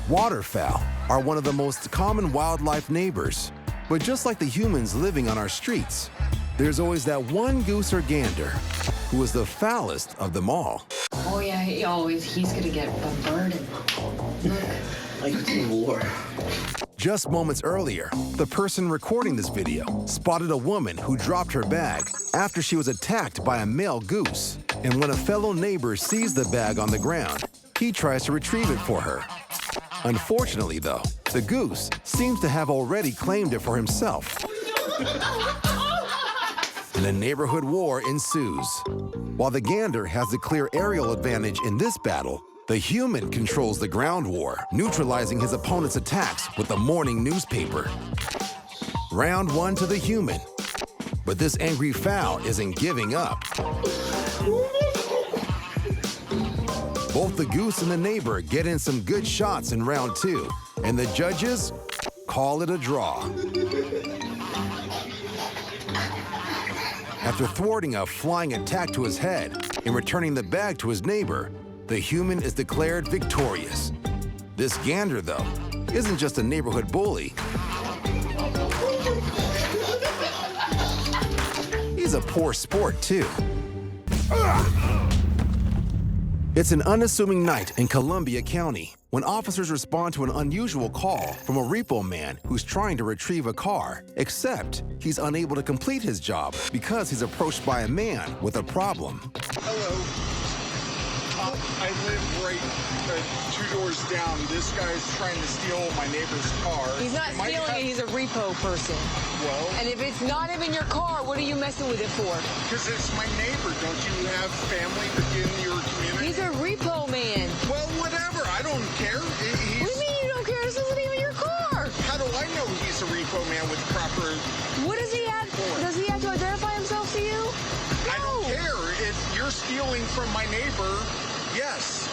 Waterfowl are one of the most common wildlife neighbors. But just like the humans living on our streets, there's always that one goose or gander who is the foulest of them all. Oh yeah, he's gonna get bombarded. Look. Like it's in war. Just moments earlier, the person recording this video spotted a woman who dropped her bag after she was attacked by a male goose. And when a fellow neighbor sees the bag on the ground, he tries to retrieve it for her. Unfortunately, though, the goose seems to have already claimed it for himself. And a neighborhood war ensues. While the gander has the clear aerial advantage in this battle, the human controls the ground war, neutralizing his opponent's attacks with the morning newspaper. Round one to the human. But this angry fowl isn't giving up. Both the goose and the neighbor get in some good shots in round two, and the judges call it a draw. After thwarting a flying attack to his head and returning the bag to his neighbor, the human is declared victorious. This gander, though, isn't just a neighborhood bully. He's a poor sport, too. It's an unassuming night in Columbia County when officers respond to an unusual call from a repo man who's trying to retrieve a car, except he's unable to complete his job because he's approached by a man with a problem. Hello. I live right 2 doors down. This guy's trying to steal my neighbor's car. He's not stealing it, he's a repo person. Well? And if it's not even your car, what are you messing with it for? Because it's my neighbor. Don't you have family within your community? He's a repo man. Well, whatever. I don't care. What do you mean you don't care? This isn't even your car. How do I know he's a repo man with proper... What does he have? Does he have to identify himself to you? No. I don't care. If you're stealing from my neighbor, yes.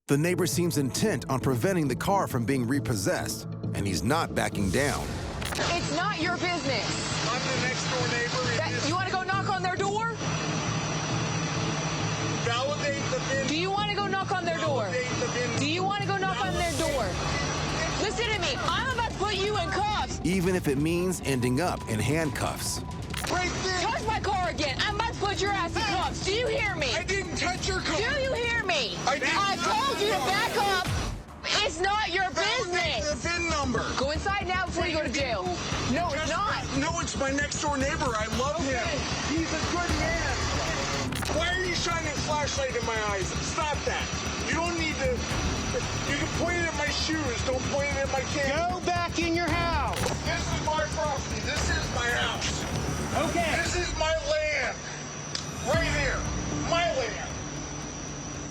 The neighbor seems intent on preventing the car from being repossessed, and he's not backing down. It's not your business. I'm the next door neighbor. You want to go knock on their door? Validate the VIN. Do you want to go knock on their door? Validate the VIN. Do you want to go knock on their door? Listen to me. I'm about to put you in cuffs. Even if it means ending up in handcuffs. Right there. Touch my car again. I'm about to put your ass in cuffs. Do you hear me? I didn't touch your car. Do you hear me? I told you to back up. It's not your Validate the business. VIN number. Go inside now before you go to jail. No, it's not. No, it's my next door neighbor. I love him. He's a good man. Why are you shining a flashlight in my eyes? Stop that. You don't need to. You can point it at my shoes. Don't point it at my camera. Go back in your house. This is my property. This is my house. Okay. This is my land. Right here. My land.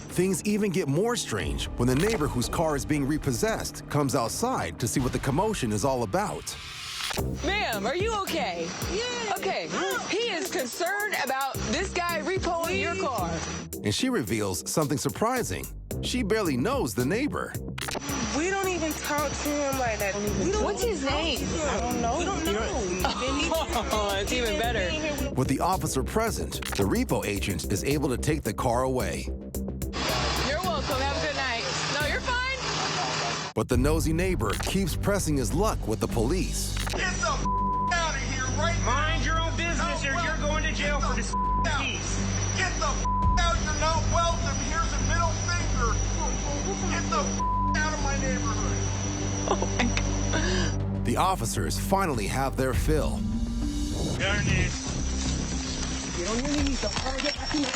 Things even get more strange when the neighbor whose car is being repossessed comes outside to see what the commotion is all about. Ma'am, are you okay? Yeah. Okay. He is concerned about this guy repoing your car. And she reveals something surprising. She barely knows the neighbor. We don't even talk to him like that. What's his name? I don't know. We don't know. Oh, it's even better. With the officer present, the repo agent is able to take the car away. You're welcome. Have a good night. No, you're fine. But the nosy neighbor keeps pressing his luck with the police. Get the out of here right now. Mind your own business or you're going to jail for this piece. Get the out. You're not welcome. Here's a middle finger. Get the out of my neighborhood. Oh my God. The officers finally have their fill. Get on your knees. Get on your knees.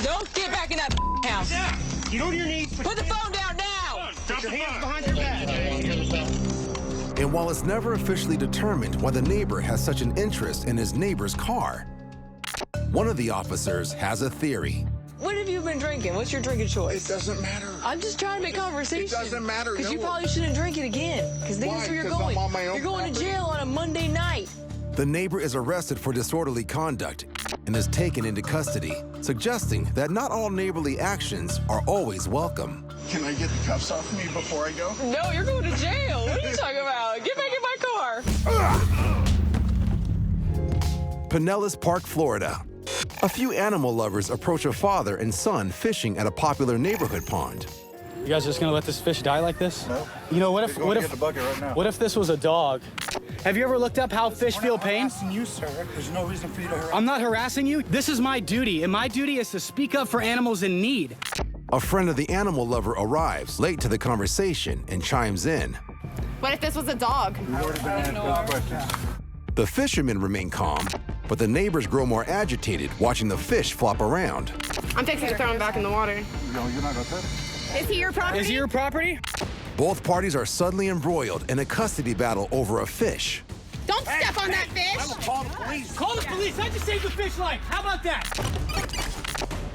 Don't get back in that house. Yeah. Get on your knees. Put the phone down now. Drop your hands behind your back. And while it's never officially determined why the neighbor has such an interest in his neighbor's car, one of the officers has a theory. What have you been drinking? What's your drinking choice? It doesn't matter. I'm just trying to make conversation. It doesn't matter. Because No. you probably shouldn't drink it again. Because then Why? that's where you're 'Cause I'm going. on my own You're going to property? jail on a Monday night. The neighbor is arrested for disorderly conduct and is taken into custody, suggesting that not all neighborly actions are always welcome. Can I get the cuffs off me before I go? No, you're going to jail. What are you talking about? Get back in my car. Pinellas Park, Florida. A few animal lovers approach a father and son fishing at a popular neighborhood pond. You guys just gonna let this fish die like this? No. You know, what if Get the bucket right now. what if this was a dog? Have you ever looked up how fish feel pain? I'm you, sir. There's no reason for you to harass. I'm not harassing you. This is my duty, and my duty is to speak up for animals in need. A friend of the animal lover arrives late to the conversation and chimes in. What if this was a dog? We've already been asked those questions. The fishermen remain calm, but the neighbors grow more agitated watching the fish flop around. I'm fixing to throw him back in the water. No, you're not gonna touch it. Is he your property? Is he your property? Both parties are suddenly embroiled in a custody battle over a fish. Don't step on that fish! I will call the police. Call the police. I just saved the fish life. How about that?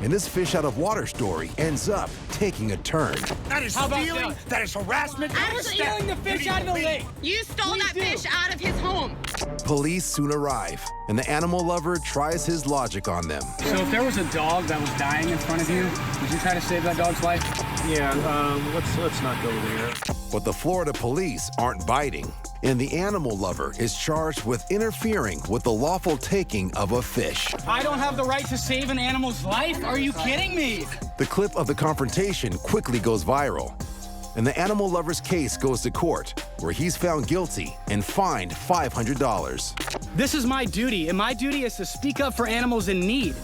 And this fish out of water story ends up taking a turn. That is How about stealing. That is harassment. I That was is Stealing the fish out of the lake. You stole Please that do. fish out of his home. Police soon arrive, and the animal lover tries his logic on them. So if there was a dog that was dying in front of you, would you try to save that dog's life? Yeah, let's not go there. But the Florida police aren't biting, and the animal lover is charged with interfering with the lawful taking of a fish. I don't have the right to save an animal's life? Are you kidding me? The clip of the confrontation quickly goes viral, and the animal lover's case goes to court, where he's found guilty and fined $500. This is my duty, and my duty is to speak up for animals in need.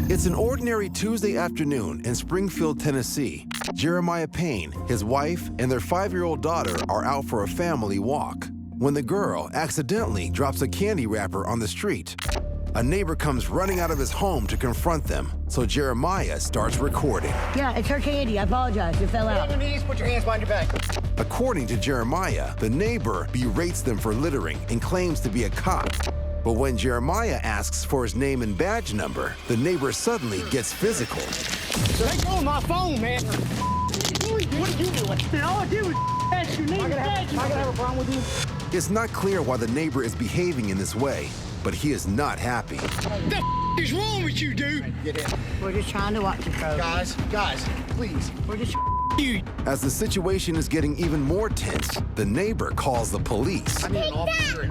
It's an ordinary Tuesday afternoon in Springfield, Tennessee. Jeremiah Payne, his wife, and their 5-year-old daughter are out for a family walk when the girl accidentally drops a candy wrapper on the street. A neighbor comes running out of his home to confront them, so Jeremiah starts recording. Yeah, it's her candy. I apologize. It fell out. On your knees, put your hands behind your back. According to Jeremiah, the neighbor berates them for littering and claims to be a cop. But when Jeremiah asks for his name and badge number, the neighbor suddenly gets physical. Let go of my phone, man. What are you doing? All I did was ask your name. I gotta have a problem with you. It's not clear why the neighbor is behaving in this way, but he is not happy. What is wrong with you, dude? Get in. We're just trying to watch it, folks. Guys, please. We're just As the situation is getting even more tense, the neighbor calls the police. I need an officer.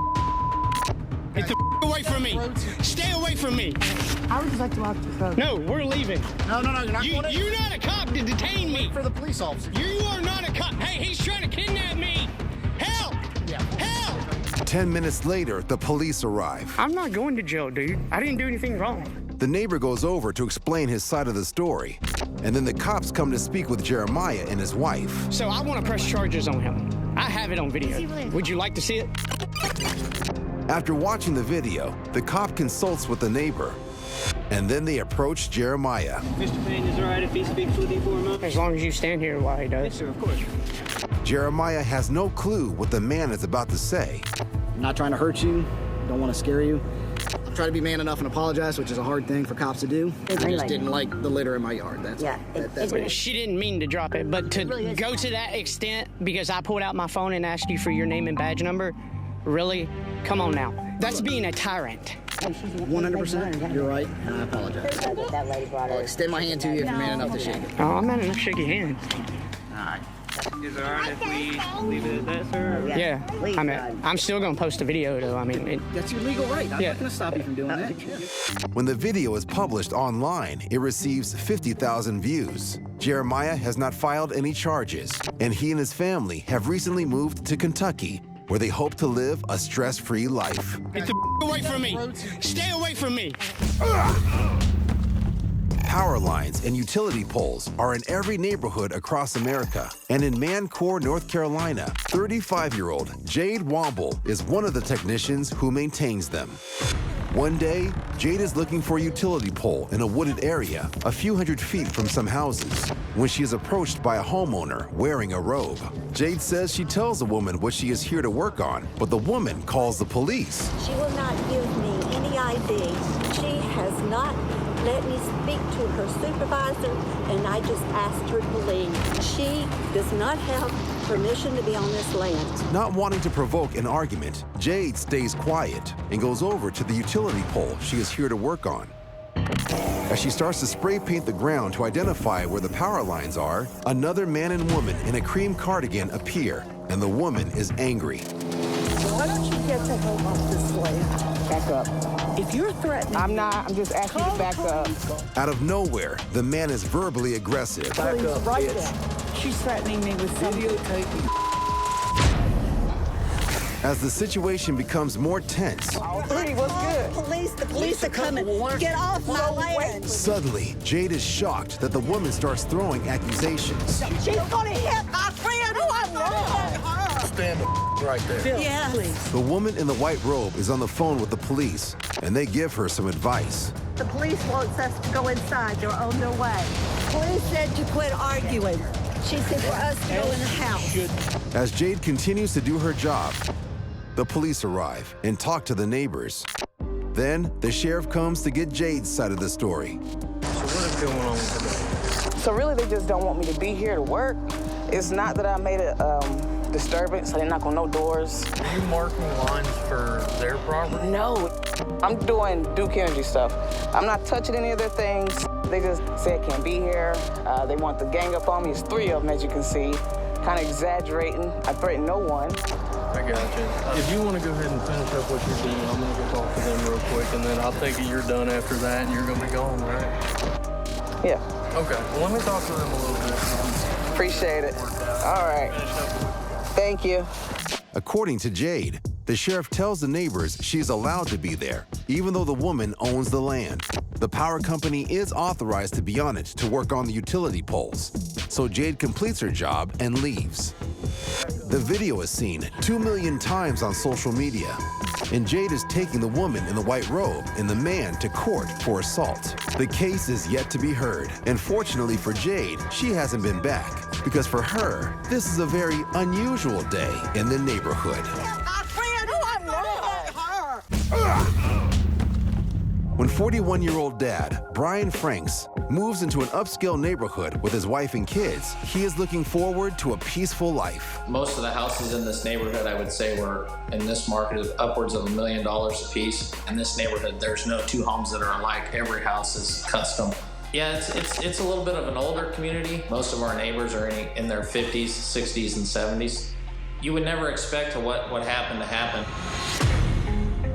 Get the away from me. Stay away from me. I would just like to watch it, folks. No, we're leaving. No, you're not going in. You're not a cop to detain me. For the police officer. You are not a cop. Hey, he's trying to kidnap me. Help! Yeah. Help! 10 minutes later, the police arrive. I'm not going to jail, dude. I didn't do anything wrong. The neighbor goes over to explain his side of the story, and then the cops come to speak with Jeremiah and his wife. So I want to press charges on him. I have it on video. Would you like to see it? After watching the video, the cop consults with the neighbor, and then they approach Jeremiah. Mr. Payne, is it all right if he speaks with you for a moment? As long as you stand here while he does. Yes, sir, of course. Jeremiah has no clue what the man is about to say. I'm not trying to hurt you. Don't want to scare you. I'm trying to be man enough and apologize, which is a hard thing for cops to do. I just didn't like the litter in my yard. That's She didn't mean to drop it, but to go to that extent because I pulled out my phone and asked you for your name and badge number, really? Come on now. That's being a tyrant. 100%. You're right, and I apologize. That lady brought I'll extend my hand to you if you're man enough to shake it. Oh, I'm man enough to shake your hand. Is it all right if we leave it at that, sir? Yeah. I'm still going to post a video, though. I mean, That's your legal right. I'm not going to stop you from doing that. When the video is published online, it receives 50,000 views. Jeremiah has not filed any charges, and he and his family have recently moved to Kentucky, where they hope to live a stress-free life. get the away from me. Stay away from me. Power lines and utility poles are in every neighborhood across America. And in Mancore, North Carolina, 35-year-old Jade Womble is one of the technicians who maintains them. One day, Jade is looking for a utility pole in a wooded area a few hundred feet from some houses when she is approached by a homeowner wearing a robe. Jade says she tells the woman what she is here to work on, but the woman calls the police. She will not give me any ID. She has not let me speak to her supervisor, and I just asked her to leave. She does not have permission to be on this land. Not wanting to provoke an argument, Jade stays quiet and goes over to the utility pole she is here to work on. As she starts to spray paint the ground to identify where the power lines are, another man and woman in a cream cardigan appear, and the woman is angry. Why don't you get the hell off this land? Back up. If you're threatening... I'm not. I'm just asking you to back up. Out of nowhere, the man is verbally aggressive. Back up, right there. She's threatening me with videotaping. As the situation becomes more tense, Pretty, what's good? The police are coming. Get off my land. suddenly, Jade is shocked that the woman starts throwing accusations. She's gonna hit my friend who I love. Stand right there. Yeah, please. The woman in the white robe is on the phone with the police, and they give her some advice. The police wants us to go inside. They're on their way. Police said to quit arguing. She said for us to go in the house. As Jade continues to do her job, the police arrive and talk to the neighbors. Then, the sheriff comes to get Jade's side of the story. So what is going on today? So really, they just don't want me to be here to work. It's not that I made a disturbance. They knock on no doors. Are you marking lines for their property? No, I'm doing Duke Energy stuff. I'm not touching any of their things. They just say I can't be here. They want the gang up on me. It's 3 of them, as you can see. Kind of exaggerating. I threaten no one. I got you. If you want to go ahead and finish up what you're doing, I'm going to go talk to them real quick, and then I'll take it you're done after that, and you're going to be gone, right? Yeah. Okay. Well, let me talk to them a little bit. Appreciate it. All right. Thank you. According to Jade, the sheriff tells the neighbors she's allowed to be there, even though the woman owns the land. The power company is authorized to be on it to work on the utility poles. So Jade completes her job and leaves. The video is seen 2 million times on social media, and Jade is taking the woman in the white robe and the man to court for assault. The case is yet to be heard, and fortunately for Jade, she hasn't been back, because for her, this is a very unusual day in the neighborhood. When 41-year-old dad, Brian Franks, moves into an upscale neighborhood with his wife and kids, he is looking forward to a peaceful life. Most of the houses in this neighborhood, I would say, were in this market upwards of $1 million a piece. In this neighborhood, there's no 2 homes that are alike. Every house is custom. Yeah, it's a little bit of an older community. Most of our neighbors are in their 50s, 60s, and 70s. You would never expect what happened to happen.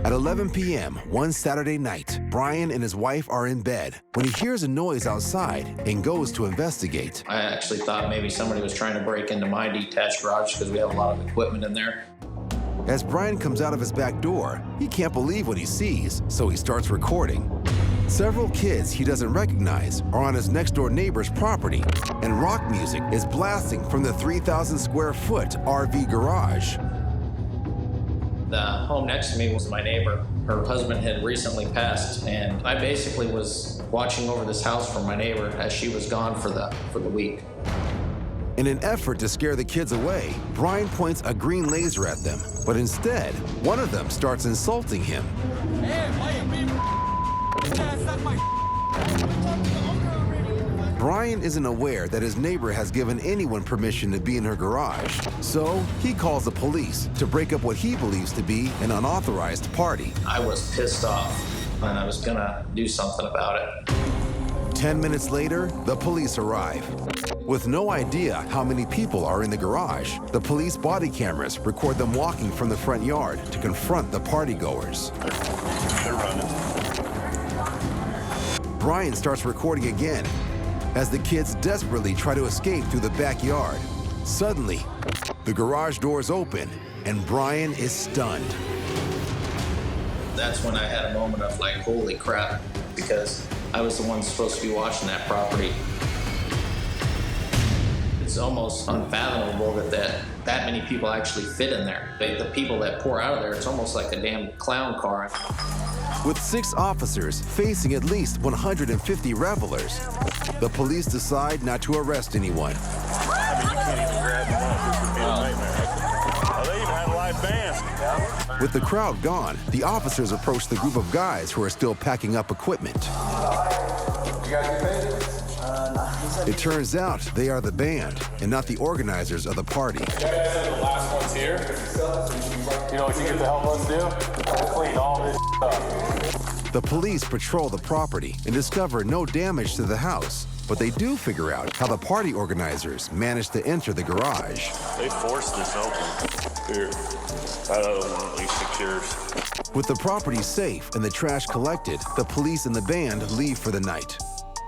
At 11 p.m. one Saturday night, Brian and his wife are in bed when he hears a noise outside and goes to investigate. I actually thought maybe somebody was trying to break into my detached garage because we have a lot of equipment in there. As Brian comes out of his back door, he can't believe what he sees, so he starts recording. Several kids he doesn't recognize are on his next-door neighbor's property, and rock music is blasting from the 3,000-square-foot RV garage. The home next to me was my neighbor. Her husband had recently passed, and I basically was watching over this house for my neighbor as she was gone for the week. In an effort to scare the kids away, Brian points a green laser at them, but instead, one of them starts insulting him. Brian isn't aware that his neighbor has given anyone permission to be in her garage, so he calls the police to break up what he believes to be an unauthorized party. I was pissed off, and I was gonna do something about it. 10 minutes later, the police arrive. With no idea how many people are in the garage, the police body cameras record them walking from the front yard to confront the partygoers. They're running. Brian starts recording again as the kids desperately try to escape through the backyard. Suddenly, the garage doors open and Brian is stunned. That's when I had a moment of like, holy crap, because I was the one supposed to be watching that property. It's almost unfathomable that many people actually fit in there. The people that pour out of there, it's almost like a damn clown car. With 6 officers facing at least 150 revelers, the police decide not to arrest anyone. I mean, you can't even grab them up. This would be a nightmare. Oh, they even had a live band. With the crowd gone, the officers approach the group of guys who are still packing up equipment. You guys get paid? It turns out they are the band and not the organizers of the party. You guys are the last ones here. You know what you get to help us do? Clean all this up. The police patrol the property and discover no damage to the house, but they do figure out how the party organizers managed to enter the garage. They forced this open. Here, I've had it open at least 6 years. With the property safe and the trash collected, the police and the band leave for the night.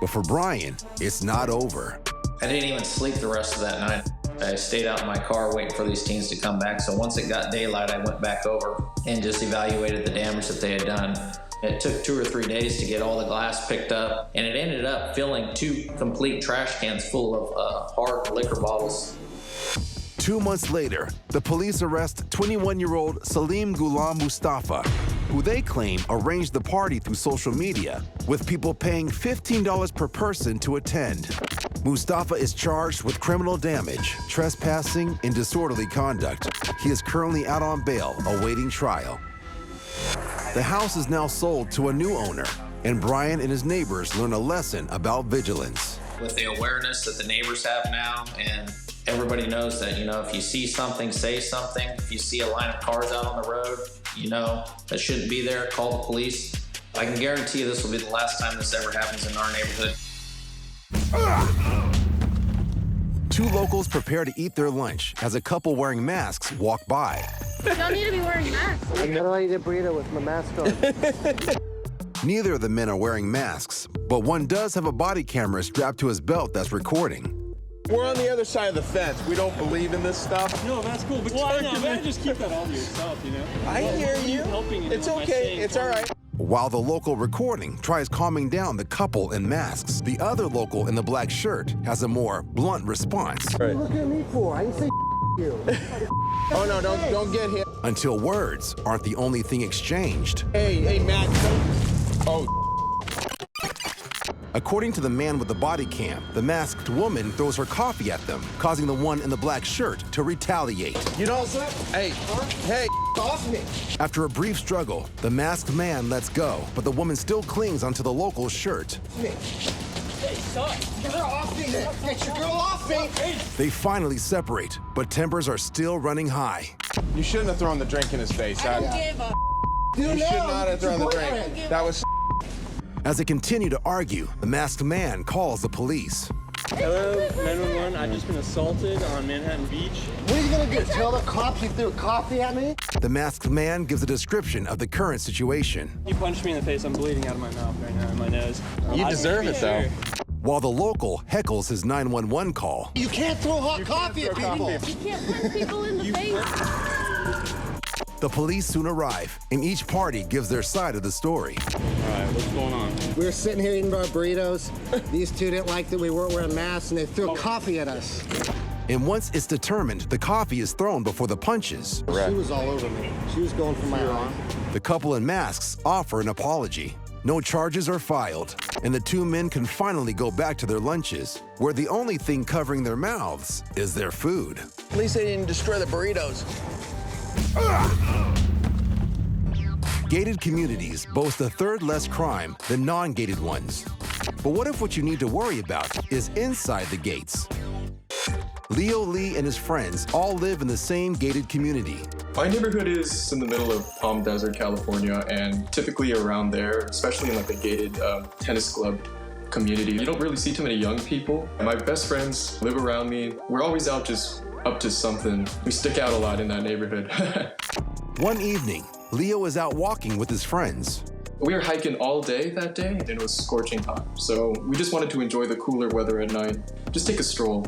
But for Brian, it's not over. I didn't even sleep the rest of that night. I stayed out in my car waiting for these teens to come back. So once it got daylight, I went back over and just evaluated the damage that they had done. It took 2 or 3 days to get all the glass picked up, and it ended up filling 2 complete trash cans full of hard liquor bottles. 2 months later, the police arrest 21-year-old Salim Ghulam Mustafa, who they claim arranged the party through social media, with people paying $15 per person to attend. Mustafa is charged with criminal damage, trespassing, and disorderly conduct. He is currently out on bail, awaiting trial. The house is now sold to a new owner, and Brian and his neighbors learn a lesson about vigilance. With the awareness that the neighbors have now, and everybody knows that, if you see something, say something. If you see a line of cars out on the road, that shouldn't be there, call the police. I can guarantee you this will be the last time this ever happens in our neighborhood. 2 locals prepare to eat their lunch as a couple wearing masks walk by. You don't need to be wearing masks. I'm gonna eat a burrito with my mask on. Neither of the men are wearing masks, but one does have a body camera strapped to his belt that's recording. We're on the other side of the fence. We don't believe in this stuff. No, that's cool. But man, just keep that all to yourself, I hear you. It's okay. It's all right. While the local recording tries calming down the couple in masks, the other local in the black shirt has a more blunt response. What are you looking at me for? I didn't say you. Oh, no, don't get hit. Until words aren't the only thing exchanged. Hey, Matt. Oh. According to the man with the body cam, the masked woman throws her coffee at them, causing the one in the black shirt to retaliate. You know what? Hey, off me. After a brief struggle, the masked man lets go, but the woman still clings onto the local's shirt. Hey, son, get her off me. Get your girl off me. They finally separate, but tempers are still running high. You shouldn't have thrown the drink in his face. I don't give a You should not have thrown the drink. That was. As they continue to argue, the masked man calls the police. Hello, 911. I've just been assaulted on Manhattan Beach. What are you gonna do? Tell the cops you threw coffee at me? The masked man gives a description of the current situation. He punched me in the face. I'm bleeding out of my mouth right now and my nose. You deserve it, though. While the local heckles his 911 call. You can't throw hot coffee at people. You can't punch people in the face. The police soon arrive, and each party gives their side of the story. All right, what's going on? We were sitting here eating our burritos. These 2 didn't like that we weren't wearing masks, and they threw coffee at us. And once it's determined the coffee is thrown before the punches, She was all over me. She was going for my arm. the couple in masks offer an apology. No charges are filed, and the 2 men can finally go back to their lunches, where the only thing covering their mouths is their food. At least they didn't destroy the burritos. Gated communities boast a third less crime than non-gated ones. But what if what you need to worry about is inside the gates? Leo Lee and his friends all live in the same gated community. My neighborhood is in the middle of Palm Desert, California, and typically around there, especially in like the gated tennis club community, you don't really see too many young people. My best friends live around me. We're always out just up to something. We stick out a lot in that neighborhood. One evening, Leo is out walking with his friends. We were hiking all day that day, and it was scorching hot. So we just wanted to enjoy the cooler weather at night, just take a stroll.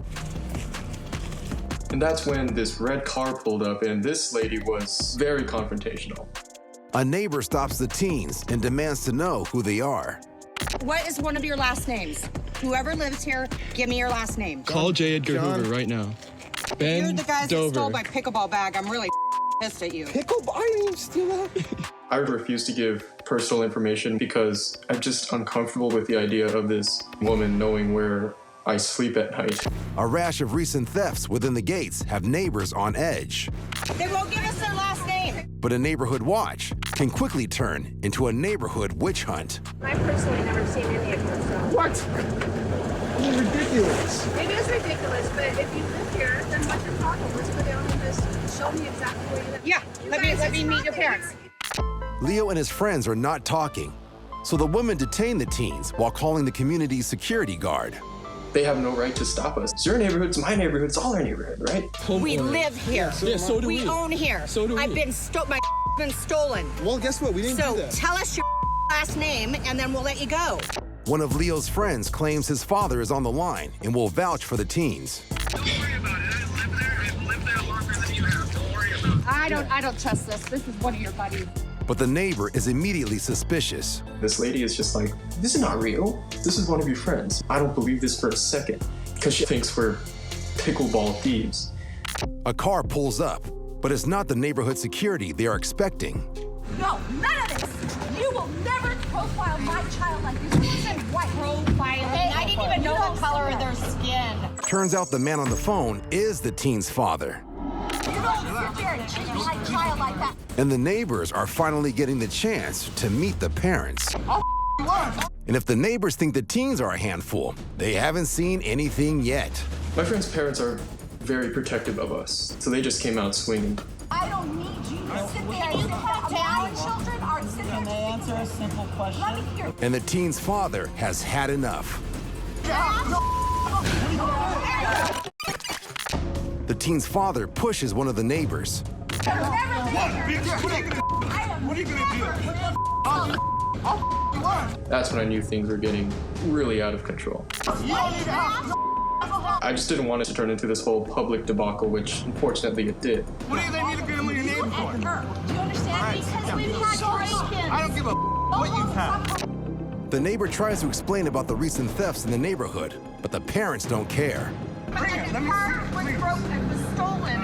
And that's when this red car pulled up, and this lady was very confrontational. A neighbor stops the teens and demands to know who they are. What is one of your last names? Whoever lives here, give me your last name. Call J. Edgar Hoover right now. Ben You're the guys Dover. that stole my pickleball bag. I'm really pissed at you. Pickleball? I didn't even steal that. I would refuse to give personal information because I'm just uncomfortable with the idea of this woman knowing where I sleep at night. A rash of recent thefts within the gates have neighbors on edge. They won't give us their last name. But a neighborhood watch can quickly turn into a neighborhood witch hunt. I personally never seen any of this. So. What? It's ridiculous. It is ridiculous, but if you live here, then what's your problem? Let's go down and just show me exactly where you live. Yeah, let me meet your parents. Leo and his friends are not talking, so the women detain the teens while calling the community's security guard. They have no right to stop us. It's your neighborhood, it's my neighborhood, it's all our neighborhood, right? We live here. So do we. We own here. So do we. I've been my been stolen. Well, guess what? We didn't do that. So tell us your last name, and then we'll let you go. One of Leo's friends claims his father is on the line and will vouch for the teens. Don't worry about it. I live there. I've lived there longer than you have. Don't worry about it. I don't trust this. This is one of your buddies. But the neighbor is immediately suspicious. This lady is just like, this is not real. This is one of your friends. I don't believe this for a second. Because she thinks we're pickleball thieves. A car pulls up, but it's not the neighborhood security they are expecting. No, none of this. You will never profile my child like this. Who's in white? Profiling. Hey, I didn't even know the color of their skin. Turns out the man on the phone is the teen's father. You don't sit there and treat my child like that. And the neighbors are finally getting the chance to meet the parents. And if the neighbors think the teens are a handful, they haven't seen anything yet. My friend's parents are very protective of us, so they just came out swinging. I don't need you to sit there and say my children are sitting there. Can they answer a simple question? Let me hear. And the teen's father has had enough. The teen's father pushes one of the neighbors. What are you gonna do? That's when I knew things were getting really out of control. I just didn't want it to turn into this whole public debacle, which unfortunately it did. What do they need to gamble your name for? Do you understand? Because we've had break-ins. I don't give a what you've had. The neighbor tries to explain about the recent thefts in the neighborhood, but the parents don't care. Bring it. Let me see. It was stolen.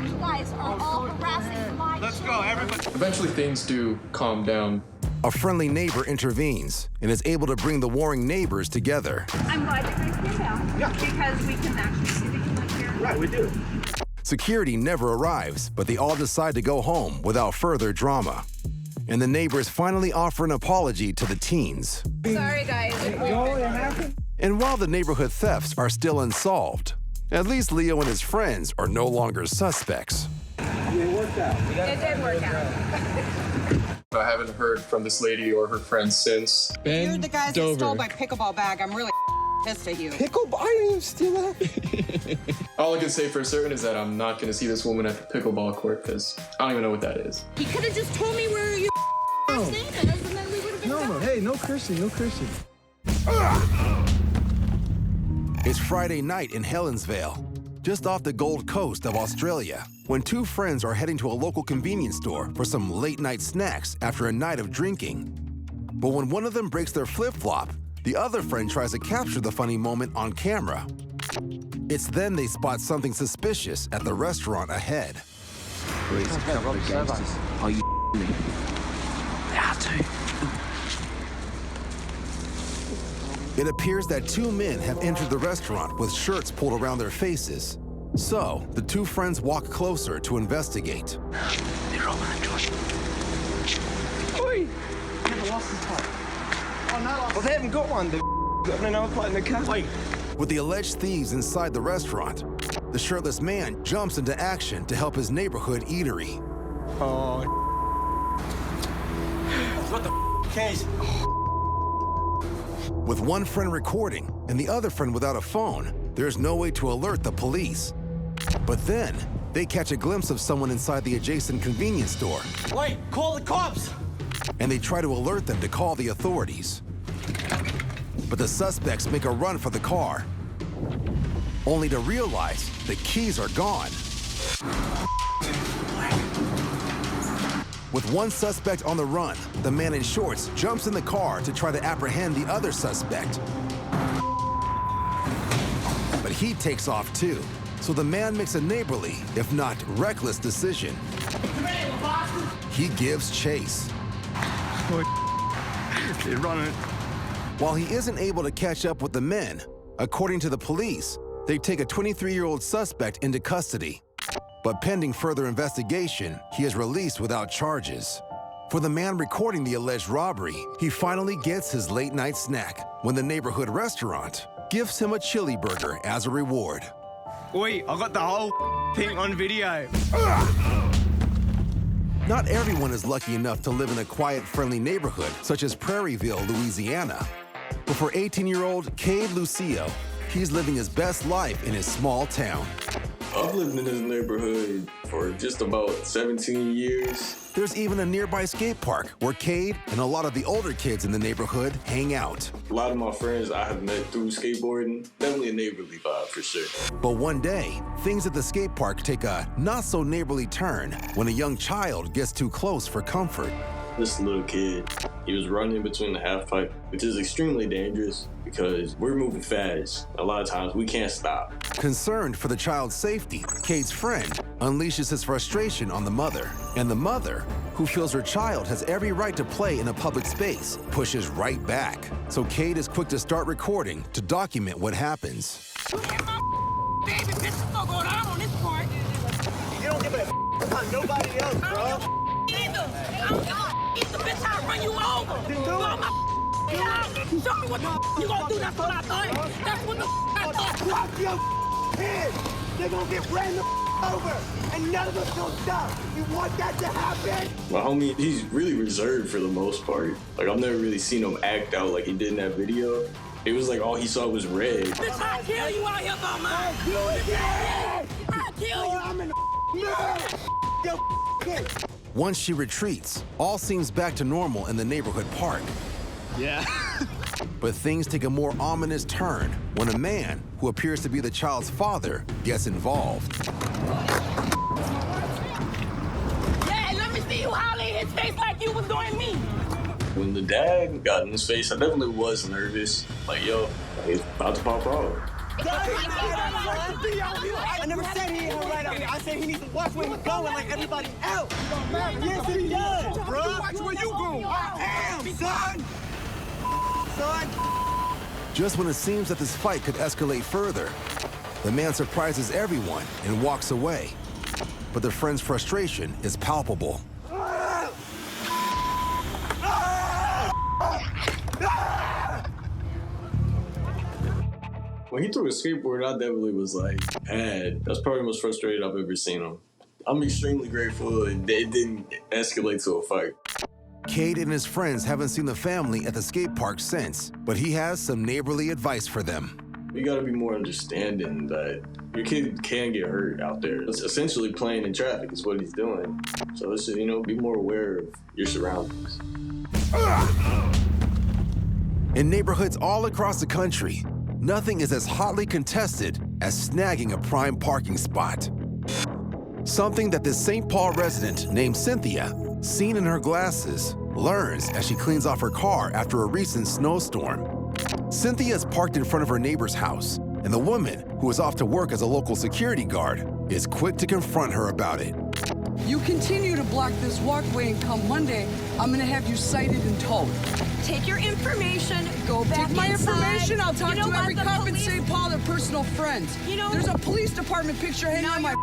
You guys are all harassing my Let's go, everybody. Eventually things do calm down. A friendly neighbor intervenes and is able to bring the warring neighbors together. I'm glad you guys came out. Yeah. Because we can actually see the kid here. Right, we do. Security never arrives, but they all decide to go home without further drama. And the neighbors finally offer an apology to the teens. Sorry, guys. And while the neighborhood thefts are still unsolved, at least Leo and his friends are no longer suspects. It worked out. It did work out. I haven't heard from this lady or her friends since. You're the guys that stole my pickleball bag. I'm really pissed at you. Pickleball? I didn't even steal that. All I can say for certain is that I'm not going to see this woman at the pickleball court because I don't even know what that is. He could have just told me where your last name is, and then we would have been done. Hey, no cursing, no cursing. It's Friday night in Helensvale, just off the Gold Coast of Australia, when two friends are heading to a local convenience store for some late-night snacks after a night of drinking. But when one of them breaks their flip-flop, the other friend tries to capture the funny moment on camera. It's then they spot something suspicious at the restaurant ahead. Wait, it's a couple of gangsters. Are you me? They are too. It appears that two men have entered the restaurant with shirts pulled around their faces. So, the two friends walk closer to investigate. They're robbing a joint. Oi! Never lost his part. Oh, no. Well, they haven't got one. They've got another part in the car. Wait. With the alleged thieves inside the restaurant, the shirtless man jumps into action to help his neighborhood eatery. Oh. What the case? With one friend recording and the other friend without a phone, there's no way to alert the police. But then, they catch a glimpse of someone inside the adjacent convenience store. Wait, call the cops! And they try to alert them to call the authorities. But the suspects make a run for the car, only to realize the keys are gone. With one suspect on the run, the man in shorts jumps in the car to try to apprehend the other suspect. But he takes off too, so the man makes a neighborly, if not reckless decision. He gives chase. They're running. While he isn't able to catch up with the men, according to the police, they take a 23-year-old suspect into custody. But pending further investigation, he is released without charges. For the man recording the alleged robbery, he finally gets his late-night snack when the neighborhood restaurant gives him a chili burger as a reward. Oi, I got the whole thing on video. Not everyone is lucky enough to live in a quiet, friendly neighborhood such as Prairieville, Louisiana. But for 18-year-old Cade Lucio, he's living his best life in his small town. I've lived in this neighborhood for just about 17 years. There's even a nearby skate park where Cade and a lot of the older kids in the neighborhood hang out. A lot of my friends I have met through skateboarding. Definitely a neighborly vibe for sure. But one day, things at the skate park take a not-so-neighborly turn when a young child gets too close for comfort. This little kid, he was running between the half pipe, which is extremely dangerous because we're moving fast. A lot of times we can't stop. Concerned for the child's safety, Cade's friend unleashes his frustration on the mother. And the mother, who feels her child has every right to play in a public space, pushes right back. So Cade is quick to start recording to document what happens. Baby, bitch, what's going on this part? You don't give a about nobody else, bro. Either. I don't give a either, bitch. I'll run you over. You do all my out. Show me what the you gonna do. That's what I thought. That's what the I thought. Watch your kids. They're gonna get ran the over, and none of us gonna stop. You want that to happen? My homie, he's really reserved for the most part. Like, I've never really seen him act out like he did in that video. It was like all he saw was red. Bitch, I'll kill you out here by mine. Do it again. I'll kill you. I'm in the Once she retreats, all seems back to normal in the neighborhood park. Yeah. But things take a more ominous turn when a man, who appears to be the child's father, gets involved. Yeah, let me see you holler in his face like you was doing me. When the dad got in his face, I definitely was nervous. Like, yo, he's about to pop off. I never said he ain't right out here. I said he needs to watch where he's going like everybody else. Yes, he does, bro. Watch where you go. I am, son. Just when it seems that this fight could escalate further, the man surprises everyone and walks away. But the friend's frustration is palpable. When he threw a skateboard, I definitely was like, mad. That's probably the most frustrated I've ever seen him. I'm extremely grateful it didn't escalate to a fight. Cade and his friends haven't seen the family at the skate park since, but he has some neighborly advice for them. You gotta be more understanding that your kid can get hurt out there. It's essentially playing in traffic is what he's doing. So let's just, be more aware of your surroundings. In neighborhoods all across the country, nothing is as hotly contested as snagging a prime parking spot. Something that this St. Paul resident named Cynthia, seen in her glasses, learns as she cleans off her car after a recent snowstorm. Cynthia is parked in front of her neighbor's house, and the woman, who is off to work as a local security guard, is quick to confront her about it. You continue to block this walkway, and come Monday, I'm gonna have you cited and towed. Take your information, go back Take my inside. information, I'll talk You know to every what, the cop in police- St. Paul, their personal friends. There's a police department picture hanging on my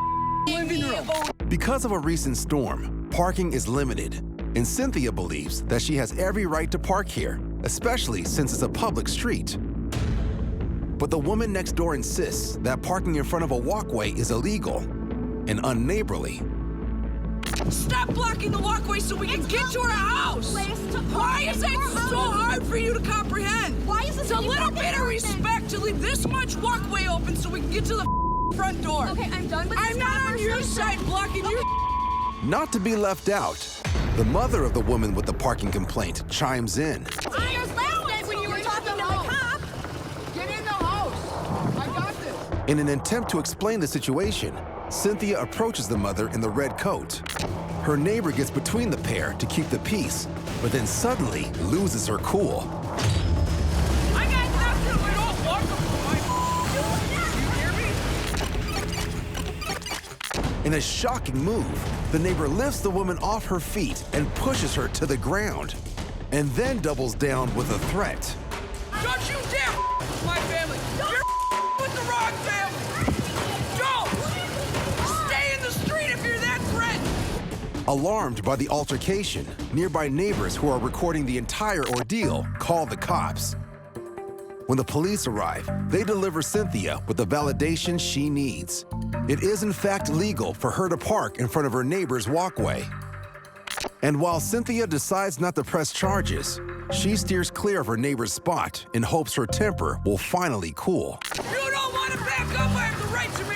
living room. Because of a recent storm, parking is limited, and Cynthia believes that she has every right to park here, especially since it's a public street. But the woman next door insists that parking in front of a walkway is illegal and unneighborly. Stop blocking the walkway so we can get to our house. Why is that so hard for you to comprehend? Why is this It's a little bit of respect to leave this much walkway open so we can get to the front door. Okay, I'm done with I'm this not on your side blocking your. Not to be left out, the mother of the woman with the parking complaint chimes in. I understand when you were talking to the cop. Get in the house. I got this. In an attempt to explain the situation, Cynthia approaches the mother in the red coat. Her neighbor gets between the pair to keep the peace, but then suddenly loses her cool. I got nothing. I don't walk up. You hear me? In a shocking move, the neighbor lifts the woman off her feet and pushes her to the ground, and then doubles down with a threat. Don't you dare my family. You're with the wrong family. Don't. Stay in the street if you're that threatened. Alarmed by the altercation, nearby neighbors who are recording the entire ordeal call the cops. When the police arrive, they deliver Cynthia with the validation she needs. It is in fact legal for her to park in front of her neighbor's walkway. And while Cynthia decides not to press charges, she steers clear of her neighbor's spot in hopes her temper will finally cool. You don't want to back up, I have the right to